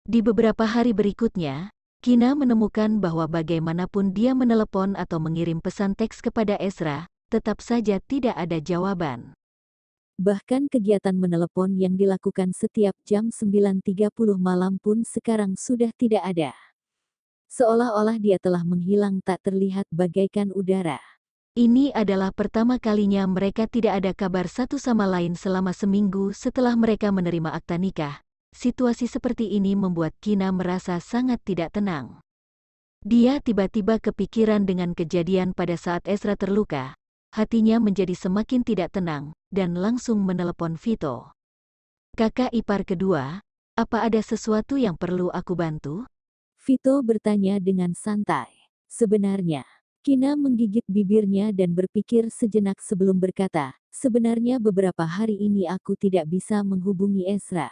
Di beberapa hari berikutnya, Kina menemukan bahwa bagaimanapun dia menelepon atau mengirim pesan teks kepada Ezra, tetap saja tidak ada jawaban. Bahkan kegiatan menelepon yang dilakukan setiap jam 9.30 malam pun sekarang sudah tidak ada. Seolah-olah dia telah menghilang tak terlihat bagaikan udara. Ini adalah pertama kalinya mereka tidak ada kabar satu sama lain selama seminggu setelah mereka menerima akta nikah. Situasi seperti ini membuat Kina merasa sangat tidak tenang. Dia tiba-tiba kepikiran dengan kejadian pada saat Ezra terluka. Hatinya menjadi semakin tidak tenang, dan langsung menelepon Vito. Kakak ipar kedua, apa ada sesuatu yang perlu aku bantu? Vito bertanya dengan santai. Sebenarnya, Kina menggigit bibirnya dan berpikir sejenak sebelum berkata, sebenarnya beberapa hari ini aku tidak bisa menghubungi Ezra.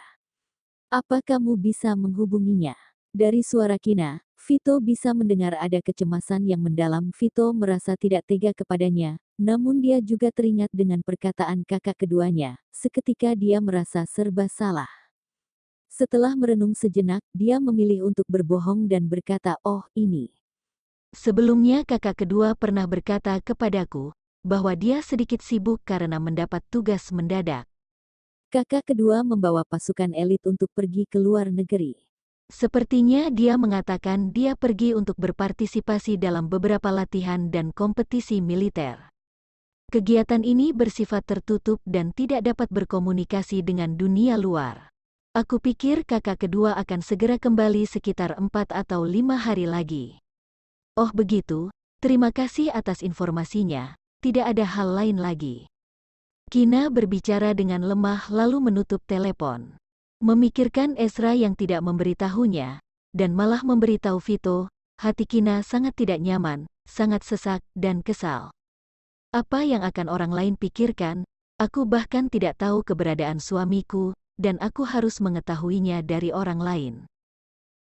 Apa kamu bisa menghubunginya? Dari suara Kina, Vito bisa mendengar ada kecemasan yang mendalam. Vito merasa tidak tega kepadanya, namun dia juga teringat dengan perkataan kakak keduanya. Seketika dia merasa serba salah. Setelah merenung sejenak, dia memilih untuk berbohong dan berkata, "Oh, ini." Sebelumnya kakak kedua pernah berkata kepadaku, bahwa dia sedikit sibuk karena mendapat tugas mendadak. Kakak kedua membawa pasukan elit untuk pergi ke luar negeri. Sepertinya dia mengatakan dia pergi untuk berpartisipasi dalam beberapa latihan dan kompetisi militer. Kegiatan ini bersifat tertutup dan tidak dapat berkomunikasi dengan dunia luar. Aku pikir kakak kedua akan segera kembali sekitar 4 atau 5 hari lagi. Oh begitu, terima kasih atas informasinya, tidak ada hal lain lagi. Kina berbicara dengan lemah lalu menutup telepon. Memikirkan Ezra yang tidak memberitahunya, dan malah memberitahu Vito, hati Kina sangat tidak nyaman, sangat sesak dan kesal. Apa yang akan orang lain pikirkan? Aku bahkan tidak tahu keberadaan suamiku, dan aku harus mengetahuinya dari orang lain.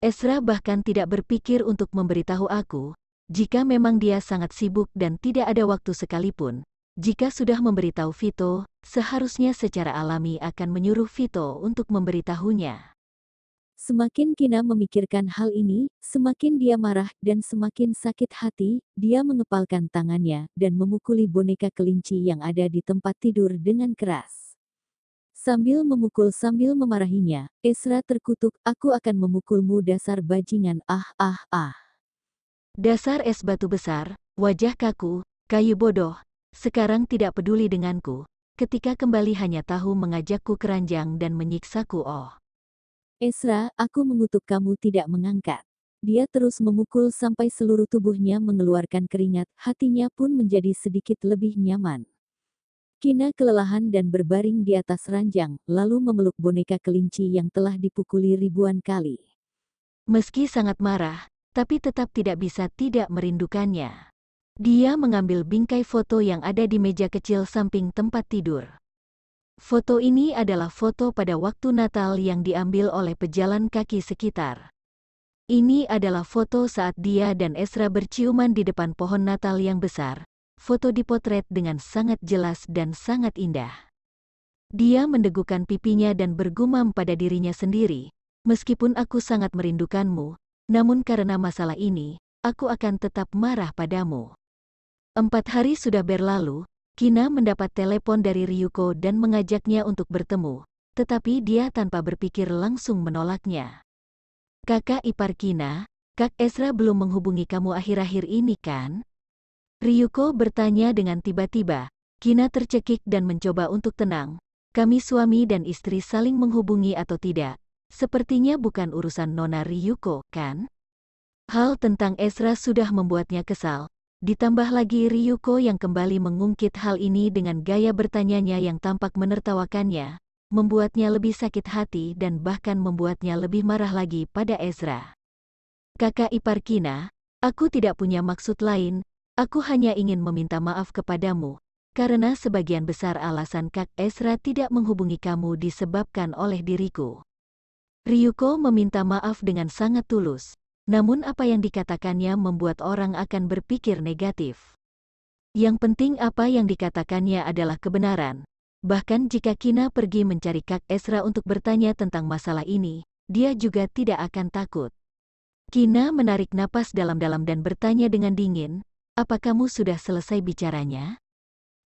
Ezra bahkan tidak berpikir untuk memberitahu aku, jika memang dia sangat sibuk dan tidak ada waktu sekalipun. Jika sudah memberitahu Vito, seharusnya secara alami akan menyuruh Vito untuk memberitahunya. Semakin Kina memikirkan hal ini, semakin dia marah dan semakin sakit hati. Dia mengepalkan tangannya dan memukuli boneka kelinci yang ada di tempat tidur dengan keras. Sambil memukul sambil memarahinya, Ezra terkutuk, "Aku akan memukulmu dasar bajingan, ah ah ah." Dasar es batu besar, wajah kaku, kayu bodoh, sekarang tidak peduli denganku, ketika kembali hanya tahu mengajakku keranjang dan menyiksaku. Oh. Ezra, aku mengutuk kamu tidak mengangkat. Dia terus memukul sampai seluruh tubuhnya mengeluarkan keringat, hatinya pun menjadi sedikit lebih nyaman. Kina kelelahan dan berbaring di atas ranjang, lalu memeluk boneka kelinci yang telah dipukuli ribuan kali. Meski sangat marah, tapi tetap tidak bisa tidak merindukannya. Dia mengambil bingkai foto yang ada di meja kecil samping tempat tidur. Foto ini adalah foto pada waktu Natal yang diambil oleh pejalan kaki sekitar. Ini adalah foto saat dia dan Ezra berciuman di depan pohon Natal yang besar. Foto dipotret dengan sangat jelas dan sangat indah. Dia mendegukan pipinya dan bergumam pada dirinya sendiri, "Meskipun aku sangat merindukanmu, namun karena masalah ini, aku akan tetap marah padamu." 4 hari sudah berlalu, Kina mendapat telepon dari Ryuko dan mengajaknya untuk bertemu, tetapi dia tanpa berpikir langsung menolaknya. "Kakak ipar Kina, Kak Ezra belum menghubungi kamu akhir-akhir ini kan?" Ryuko bertanya dengan tiba-tiba. Kina tercekik dan mencoba untuk tenang. "Kami suami dan istri saling menghubungi atau tidak, sepertinya bukan urusan Nona Ryuko, kan?" Hal tentang Ezra sudah membuatnya kesal. Ditambah lagi Ryuko yang kembali mengungkit hal ini dengan gaya bertanyanya yang tampak menertawakannya, membuatnya lebih sakit hati dan bahkan membuatnya lebih marah lagi pada Ezra. "Kakak ipar Kina, aku tidak punya maksud lain, aku hanya ingin meminta maaf kepadamu, karena sebagian besar alasan Kak Ezra tidak menghubungi kamu disebabkan oleh diriku." Ryuko meminta maaf dengan sangat tulus. Namun apa yang dikatakannya membuat orang akan berpikir negatif. Yang penting apa yang dikatakannya adalah kebenaran. Bahkan jika Kina pergi mencari Kak Ezra untuk bertanya tentang masalah ini, dia juga tidak akan takut. Kina menarik napas dalam-dalam dan bertanya dengan dingin, "Apa kamu sudah selesai bicaranya?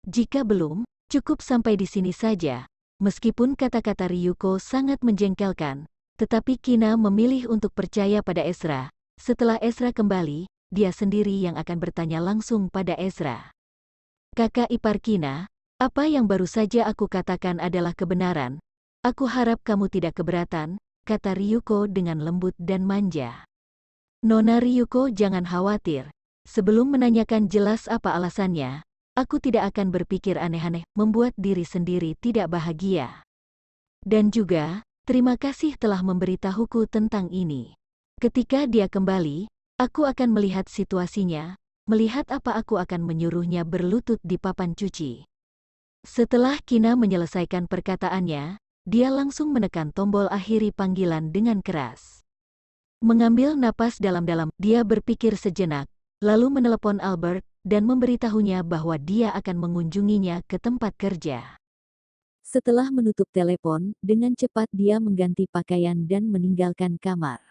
Jika belum, cukup sampai di sini saja." Meskipun kata-kata Ryuko sangat menjengkelkan, tetapi Kina memilih untuk percaya pada Ezra. Setelah Ezra kembali, dia sendiri yang akan bertanya langsung pada Ezra. "Kakak ipar Kina, apa yang baru saja aku katakan adalah kebenaran. Aku harap kamu tidak keberatan," kata Ryuko dengan lembut dan manja. "Nona Ryuko, jangan khawatir. Sebelum menanyakan jelas apa alasannya, aku tidak akan berpikir aneh-aneh membuat diri sendiri tidak bahagia. Dan juga, terima kasih telah memberitahuku tentang ini. Ketika dia kembali, aku akan melihat situasinya, melihat apa aku akan menyuruhnya berlutut di papan cuci." Setelah Kina menyelesaikan perkataannya, dia langsung menekan tombol akhiri panggilan dengan keras. Mengambil napas dalam-dalam, dia berpikir sejenak, lalu menelepon Albert dan memberitahunya bahwa dia akan mengunjunginya ke tempat kerja. Setelah menutup telepon, dengan cepat dia mengganti pakaian dan meninggalkan kamar.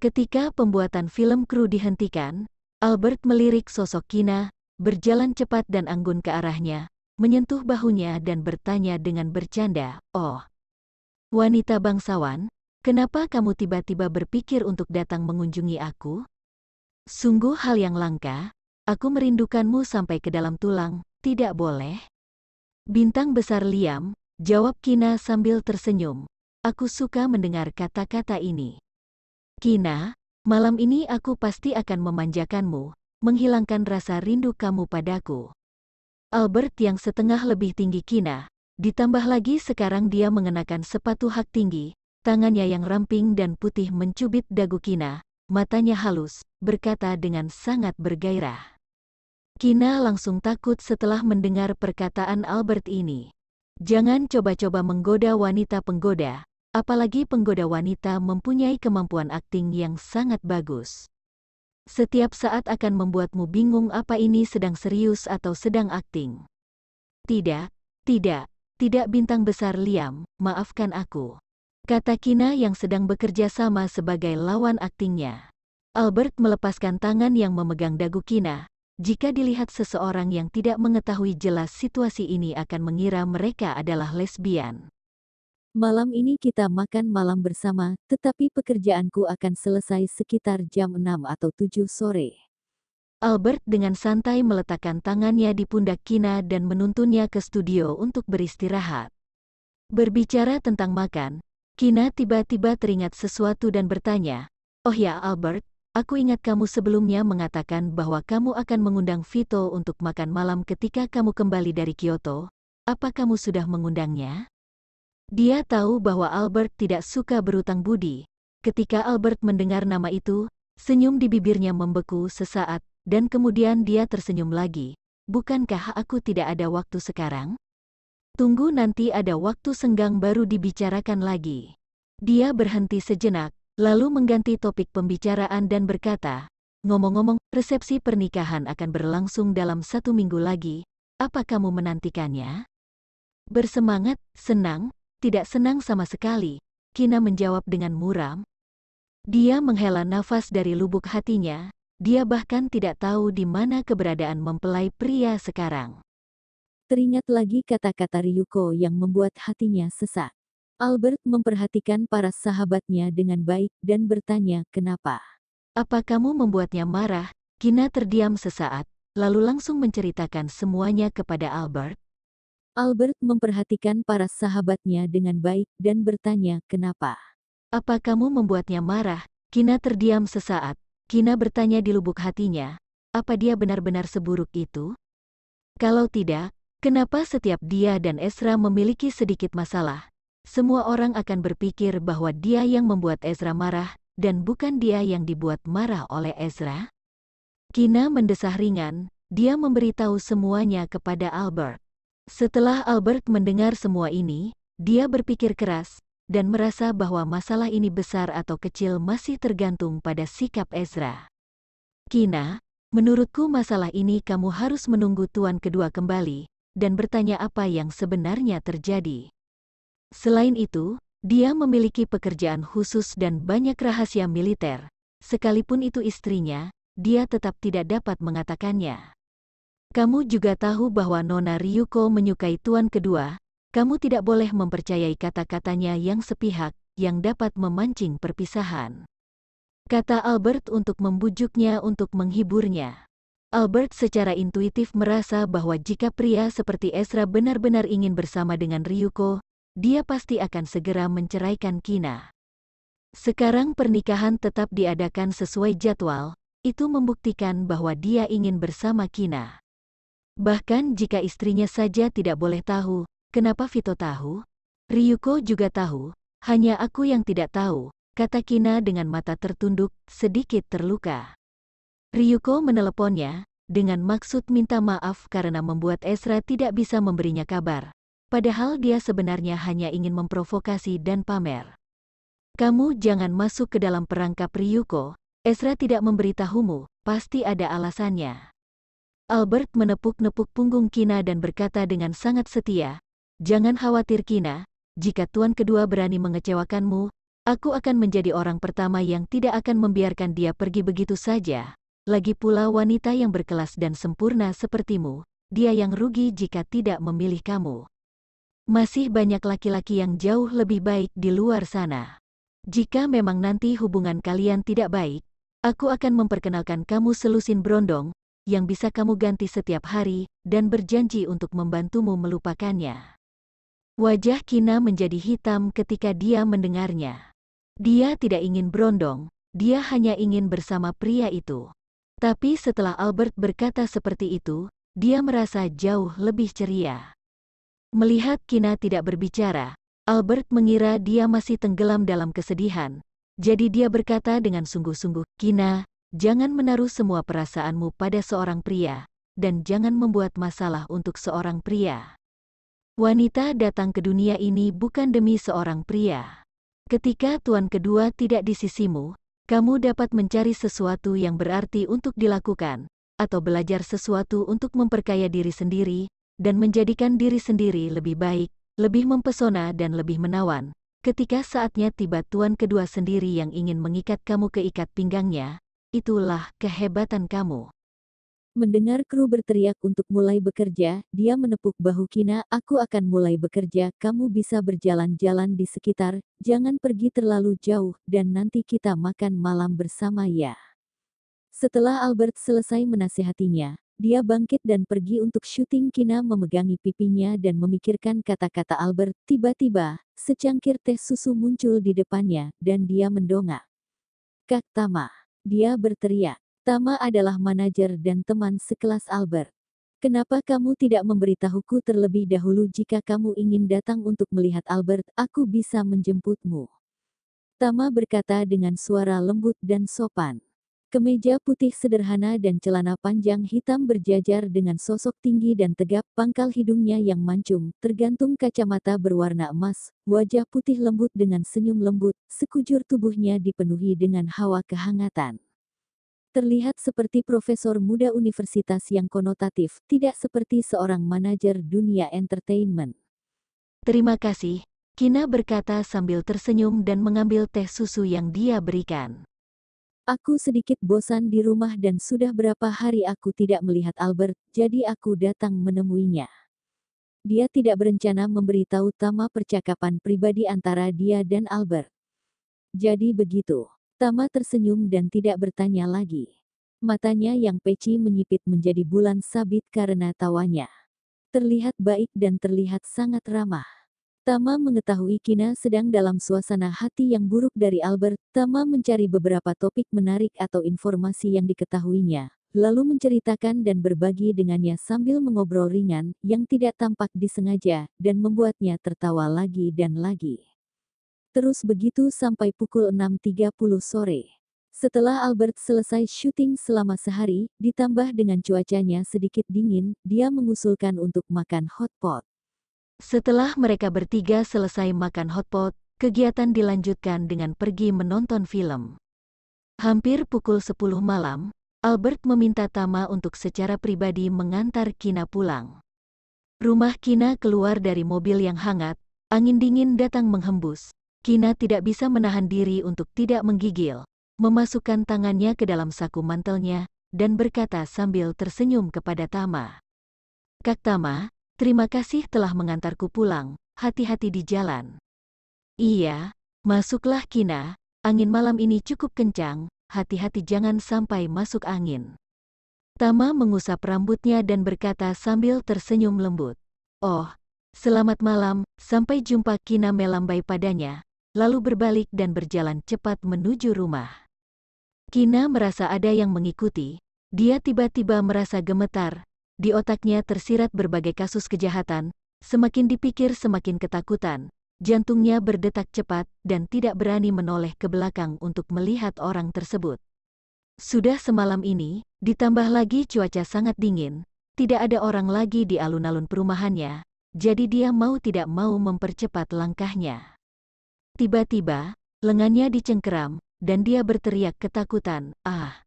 Ketika pembuatan film kru dihentikan, Albert melirik sosok Kina, berjalan cepat dan anggun ke arahnya, menyentuh bahunya dan bertanya dengan bercanda, "Oh, wanita bangsawan, kenapa kamu tiba-tiba berpikir untuk datang mengunjungi aku? Sungguh hal yang langka, aku merindukanmu sampai ke dalam tulang, tidak boleh?" "Bintang besar Liam," jawab Kina sambil tersenyum. "Aku suka mendengar kata-kata ini. Kina, malam ini aku pasti akan memanjakanmu, menghilangkan rasa rindu kamu padaku." Albert yang setengah lebih tinggi Kina, ditambah lagi sekarang dia mengenakan sepatu hak tinggi, tangannya yang ramping dan putih mencubit dagu Kina, matanya halus, berkata dengan sangat bergairah. Kina langsung takut setelah mendengar perkataan Albert ini. Jangan coba-coba menggoda wanita penggoda, apalagi penggoda wanita mempunyai kemampuan akting yang sangat bagus. Setiap saat akan membuatmu bingung apa ini sedang serius atau sedang akting. "Tidak, tidak bintang besar Liam, maafkan aku," kata Kina yang sedang bekerja sama sebagai lawan aktingnya. Albert melepaskan tangan yang memegang dagu Kina. Jika dilihat seseorang yang tidak mengetahui jelas situasi ini akan mengira mereka adalah lesbian. "Malam ini kita makan malam bersama, tetapi pekerjaanku akan selesai sekitar jam 6 atau 7 sore. Albert dengan santai meletakkan tangannya di pundak Kina dan menuntunnya ke studio untuk beristirahat. Berbicara tentang makan, Kina tiba-tiba teringat sesuatu dan bertanya, "Oh ya Albert, aku ingat kamu sebelumnya mengatakan bahwa kamu akan mengundang Vito untuk makan malam ketika kamu kembali dari Kyoto. Apa kamu sudah mengundangnya?" Dia tahu bahwa Albert tidak suka berutang budi. Ketika Albert mendengar nama itu, senyum di bibirnya membeku sesaat, dan kemudian dia tersenyum lagi. "Bukankah aku tidak ada waktu sekarang? Tunggu nanti ada waktu senggang baru dibicarakan lagi." Dia berhenti sejenak, lalu mengganti topik pembicaraan dan berkata, "Ngomong-ngomong, resepsi pernikahan akan berlangsung dalam 1 minggu lagi. Apa kamu menantikannya?" "Bersemangat, senang, tidak senang sama sekali," Kina menjawab dengan muram. Dia menghela nafas dari lubuk hatinya, dia bahkan tidak tahu di mana keberadaan mempelai pria sekarang. Teringat lagi kata-kata Ryuko yang membuat hatinya sesak. Albert memperhatikan para sahabatnya dengan baik dan bertanya kenapa. "Apa kamu membuatnya marah?" Kina terdiam sesaat, lalu langsung menceritakan semuanya kepada Albert. Albert memperhatikan para sahabatnya dengan baik dan bertanya kenapa. "Apa kamu membuatnya marah?" Kina terdiam sesaat. Kina bertanya di lubuk hatinya, apa dia benar-benar seburuk itu? Kalau tidak, kenapa setiap dia dan Ezra memiliki sedikit masalah, semua orang akan berpikir bahwa dia yang membuat Ezra marah, dan bukan dia yang dibuat marah oleh Ezra? Kina mendesah ringan, dia memberitahu semuanya kepada Albert. Setelah Albert mendengar semua ini, dia berpikir keras, dan merasa bahwa masalah ini besar atau kecil masih tergantung pada sikap Ezra. "Kina, menurutku masalah ini kamu harus menunggu tuan kedua kembali, dan bertanya apa yang sebenarnya terjadi. Selain itu, Dia memiliki pekerjaan khusus dan banyak rahasia militer. Sekalipun itu istrinya, dia tetap tidak dapat mengatakannya. Kamu juga tahu bahwa Nona Ryuko menyukai tuan kedua. Kamu tidak boleh mempercayai kata-katanya yang sepihak, yang dapat memancing perpisahan. Kata Albert untuk membujuknya untuk menghiburnya. Albert secara intuitif merasa bahwa jika pria seperti Ezra benar-benar ingin bersama dengan Ryuko, dia pasti akan segera menceraikan Kina. Sekarang pernikahan tetap diadakan sesuai jadwal, itu membuktikan bahwa dia ingin bersama Kina. Bahkan jika istrinya saja tidak boleh tahu, kenapa Vito tahu? Ryuko juga tahu, hanya aku yang tidak tahu, kata Kina dengan mata tertunduk, sedikit terluka. Ryuko meneleponnya, dengan maksud minta maaf karena membuat Ezra tidak bisa memberinya kabar. Padahal dia sebenarnya hanya ingin memprovokasi dan pamer. Kamu jangan masuk ke dalam perangkap Ryuko, Ezra tidak memberitahumu, pasti ada alasannya. Albert menepuk-nepuk punggung Kina dan berkata dengan sangat setia, jangan khawatir Kina, jika tuan kedua berani mengecewakanmu, aku akan menjadi orang pertama yang tidak akan membiarkan dia pergi begitu saja. Lagi pula wanita yang berkelas dan sempurna sepertimu, dia yang rugi jika tidak memilih kamu. Masih banyak laki-laki yang jauh lebih baik di luar sana. Jika memang nanti hubungan kalian tidak baik, aku akan memperkenalkan kamu selusin brondong, yang bisa kamu ganti setiap hari, dan berjanji untuk membantumu melupakannya. Wajah Kina menjadi hitam ketika dia mendengarnya. Dia tidak ingin brondong, dia hanya ingin bersama pria itu. Tapi setelah Albert berkata seperti itu, dia merasa jauh lebih ceria. Melihat Kina tidak berbicara, Albert mengira dia masih tenggelam dalam kesedihan. Jadi dia berkata dengan sungguh-sungguh, Kina, jangan menaruh semua perasaanmu pada seorang pria, dan jangan membuat masalah untuk seorang pria. Wanita datang ke dunia ini bukan demi seorang pria. Ketika tuan kedua tidak di sisimu, kamu dapat mencari sesuatu yang berarti untuk dilakukan, atau belajar sesuatu untuk memperkaya diri sendiri, dan menjadikan diri sendiri lebih baik, lebih mempesona dan lebih menawan. Ketika saatnya tiba tuan kedua sendiri yang ingin mengikat kamu ke ikat pinggangnya, itulah kehebatan kamu. Mendengar kru berteriak untuk mulai bekerja, dia menepuk bahu Kina, aku akan mulai bekerja, kamu bisa berjalan-jalan di sekitar, jangan pergi terlalu jauh, dan nanti kita makan malam bersama ya. Setelah Albert selesai menasihatinya, dia bangkit dan pergi untuk syuting. Kina memegangi pipinya dan memikirkan kata-kata Albert. Tiba-tiba, secangkir teh susu muncul di depannya, dan dia mendongak. Kak Tama. Dia berteriak. Tama adalah manajer dan teman sekelas Albert. Kenapa kamu tidak memberitahuku terlebih dahulu jika kamu ingin datang untuk melihat Albert? Aku bisa menjemputmu. Tama berkata dengan suara lembut dan sopan. Kemeja putih sederhana dan celana panjang hitam berjajar dengan sosok tinggi dan tegap, pangkal hidungnya yang mancung, tergantung kacamata berwarna emas, wajah putih lembut dengan senyum lembut, sekujur tubuhnya dipenuhi dengan hawa kehangatan. Terlihat seperti profesor muda universitas yang konotatif, tidak seperti seorang manajer dunia entertainment. Terima kasih, Kina berkata sambil tersenyum dan mengambil teh susu yang dia berikan. Aku sedikit bosan di rumah dan sudah berapa hari aku tidak melihat Albert, jadi aku datang menemuinya. Dia tidak berencana memberitahu Tama percakapan pribadi antara dia dan Albert. Jadi begitu. Tama tersenyum dan tidak bertanya lagi. Matanya yang peci menyipit menjadi bulan sabit karena tawanya. Terlihat baik dan terlihat sangat ramah. Tama mengetahui Kina sedang dalam suasana hati yang buruk dari Albert. Tama mencari beberapa topik menarik atau informasi yang diketahuinya, lalu menceritakan dan berbagi dengannya sambil mengobrol ringan, yang tidak tampak disengaja, dan membuatnya tertawa lagi dan lagi. Terus begitu sampai pukul 6.30 sore. Setelah Albert selesai syuting selama sehari, ditambah dengan cuacanya sedikit dingin, dia mengusulkan untuk makan hotpot. Setelah mereka bertiga selesai makan hotpot, kegiatan dilanjutkan dengan pergi menonton film. Hampir pukul 10 malam, Albert meminta Tama untuk secara pribadi mengantar Kina pulang. Rumah Kina keluar dari mobil yang hangat, angin dingin datang menghembus, Kina tidak bisa menahan diri untuk tidak menggigil, memasukkan tangannya ke dalam saku mantelnya, dan berkata sambil tersenyum kepada Tama. Kak Tama, terima kasih telah mengantarku pulang, hati-hati di jalan. Iya, masuklah Kina, angin malam ini cukup kencang, hati-hati jangan sampai masuk angin. Tama mengusap rambutnya dan berkata sambil tersenyum lembut. Oh, selamat malam, sampai jumpa. Kina melambai padanya, lalu berbalik dan berjalan cepat menuju rumah. Kina merasa ada yang mengikuti, dia tiba-tiba merasa gemetar, di otaknya tersirat berbagai kasus kejahatan, semakin dipikir semakin ketakutan, jantungnya berdetak cepat dan tidak berani menoleh ke belakang untuk melihat orang tersebut. Sudah semalam ini, ditambah lagi cuaca sangat dingin, tidak ada orang lagi di alun-alun perumahannya, jadi dia mau tidak mau mempercepat langkahnya. Tiba-tiba, lengannya dicengkeram, dan dia berteriak ketakutan, "Ah!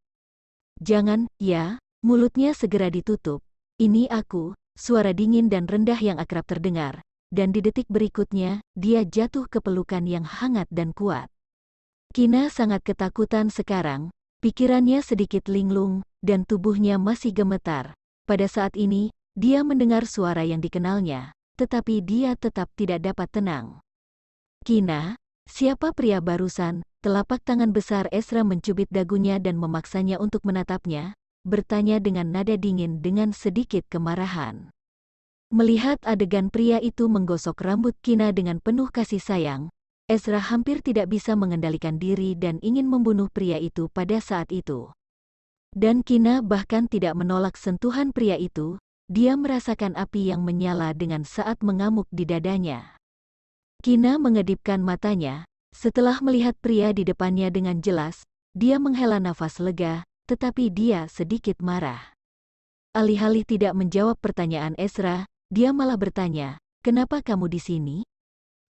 Jangan, ya!" Mulutnya segera ditutup. "Ini aku," suara dingin dan rendah yang akrab terdengar, dan di detik berikutnya, dia jatuh ke pelukan yang hangat dan kuat. Kina sangat ketakutan sekarang, pikirannya sedikit linglung, dan tubuhnya masih gemetar. Pada saat ini, dia mendengar suara yang dikenalnya, tetapi dia tetap tidak dapat tenang. "Kina, siapa pria barusan?" Telapak tangan besar Ezra mencubit dagunya dan memaksanya untuk menatapnya, bertanya dengan nada dingin dengan sedikit kemarahan. Melihat adegan pria itu menggosok rambut Kina dengan penuh kasih sayang, Ezra hampir tidak bisa mengendalikan diri dan ingin membunuh pria itu pada saat itu. Dan Kina bahkan tidak menolak sentuhan pria itu, dia merasakan api yang menyala dengan saat mengamuk di dadanya. Kina mengedipkan matanya, setelah melihat pria di depannya dengan jelas, dia menghela nafas lega, tetapi dia sedikit marah. Alih-alih tidak menjawab pertanyaan Ezra, dia malah bertanya, "Kenapa kamu di sini?"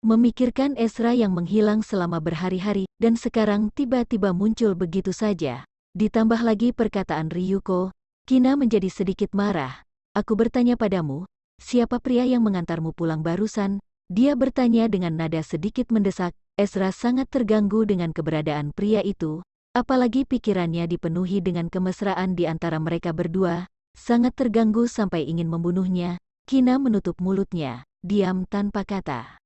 Memikirkan Ezra yang menghilang selama berhari-hari, dan sekarang tiba-tiba muncul begitu saja. Ditambah lagi perkataan Ryuko, Kina menjadi sedikit marah. "Aku bertanya padamu, siapa pria yang mengantarmu pulang barusan?" Dia bertanya dengan nada sedikit mendesak. Ezra sangat terganggu dengan keberadaan pria itu, apalagi pikirannya dipenuhi dengan kemesraan di antara mereka berdua, sangat terganggu sampai ingin membunuhnya. Kina menutup mulutnya, diam tanpa kata.